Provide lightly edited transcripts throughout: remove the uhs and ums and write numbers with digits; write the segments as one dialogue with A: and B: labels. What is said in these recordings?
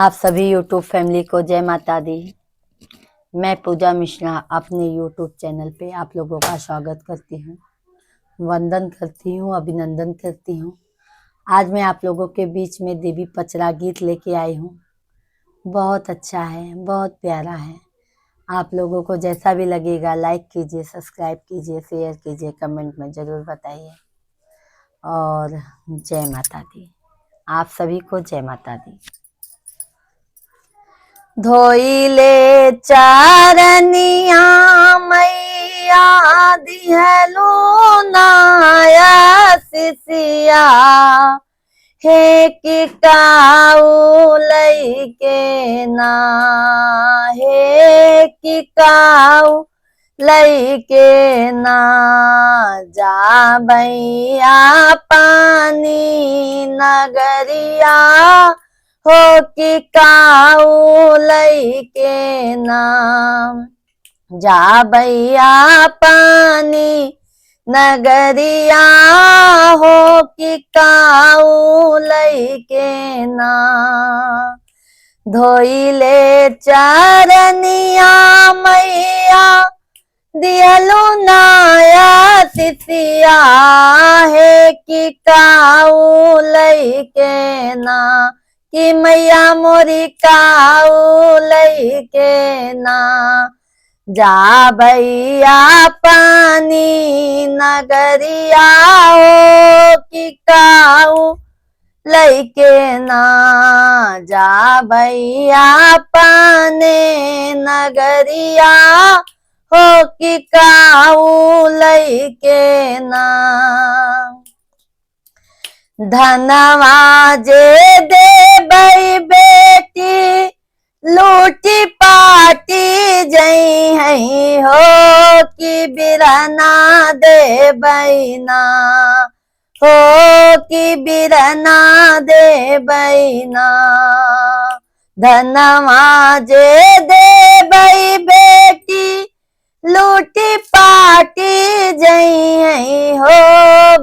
A: आप सभी YouTube family को जय माता दी। मैं पूजा मिश्रा अपने यूट्यूब चैनल पे आप लोगों का स्वागत करती हूँ, वंदन करती हूँ, अभिनंदन करती हूँ। आज मैं आप लोगों के बीच में देवी पचरा गीत लेके आई हूँ। बहुत अच्छा है, बहुत प्यारा है। आप लोगों को जैसा भी लगेगा लाइक कीजिए, सब्सक्राइब कीजिए, शेयर कीजिए, कमेंट में ज़रूर बताइए। और जय माता दी। आप सभी को जय माता दी। धोइले चारनिया मैया दिहलो नाया सिसिया हे कि काऊ लैके ना हे कि काऊ लैके ना जा भैया पानी नगरिया हो कि काऊ लैके नाम जा भैया पानी नगरिया हो कि काऊ लैके नाम धोइले चरनिया मैया दियलु नाया सिसिया हे कि काऊ लैके ना कि मैया मोरी काऊ लैके ना जा भैया पानी नगरिया हो कि काऊ लैके ना जा भैया पानी नगरिया हो कि काऊ लैके ना धनवा जे देबै बेटी लूटी पाटी जई है हो कि बिरना देबै ना हो कि बिरना देबै ना धनवा जे देबै बेटी लूटी पाटी जई है हो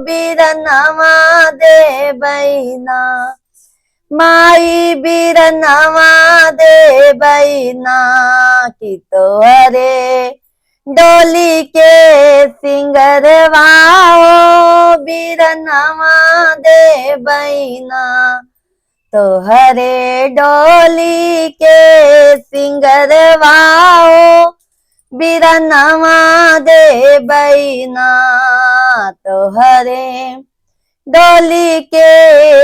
A: बिरनवा देबै ना माई बिरनवा देबै ना कि तोहरे डोली के सिंगरवा हो बिरनवा देबै ना तोहरे डोली के सिंगरवा हो बिरनवा देबै ना तोहरे डोली के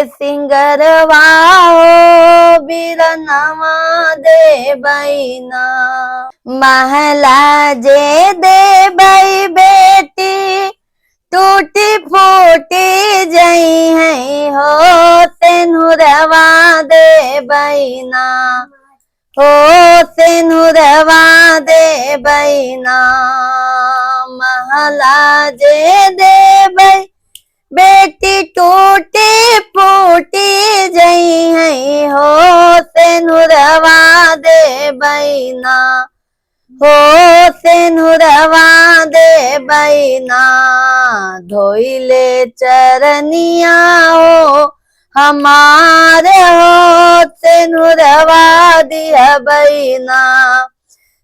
A: सिंगरवा हो बिरनवा देबै ना महला जे देबै बेटी टूटी फूटी जई है हो सेनुरवा देबै ना हो सेनुरवा देबै ना महला जे देबै बेटी टूटी फूटी जई है हो सेनुरवा देबै ना हो सेनुरवा देबै ना धोइले चरनिया हो हमार हो सेनुरवा दिहबै ना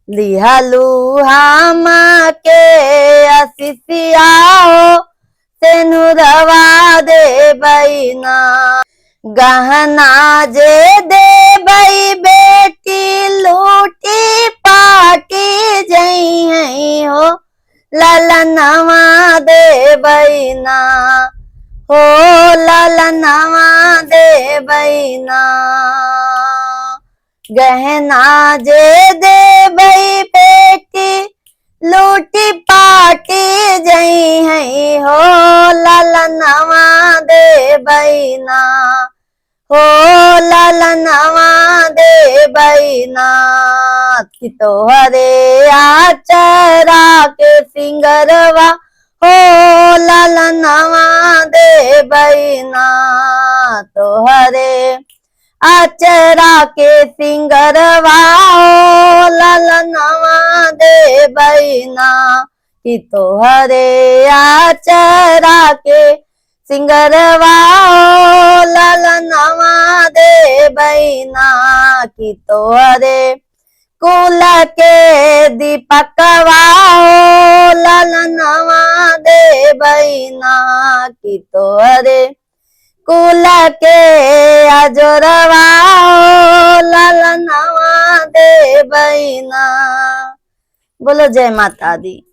A: लिहलू हम के असिसिया हो सेनुरवा देबै ना गहना जे देबै बेटी लूटी पाटी जई है हो ललनवा देबै ना हो ललनवा देबै ना गहना जे देबै बेटी लूटी पाटी जई है हो ललनवा देबै ना हो ललनवा देबै ना कि तोहरे आचरा के सिंगरवा हो ललनवा देबै ना तोहरे आचरा के सिंगरवा हो ललनवा देबै ना कि तोहरे आचरा के सिंगरवाओ ललनवा दे बैना की तोरे कुल के दीपकवाओ ललनवा दे बैना की तोरे कुल के अजोरवाओ ललनवा दे बैना। बोलो जय माता दी।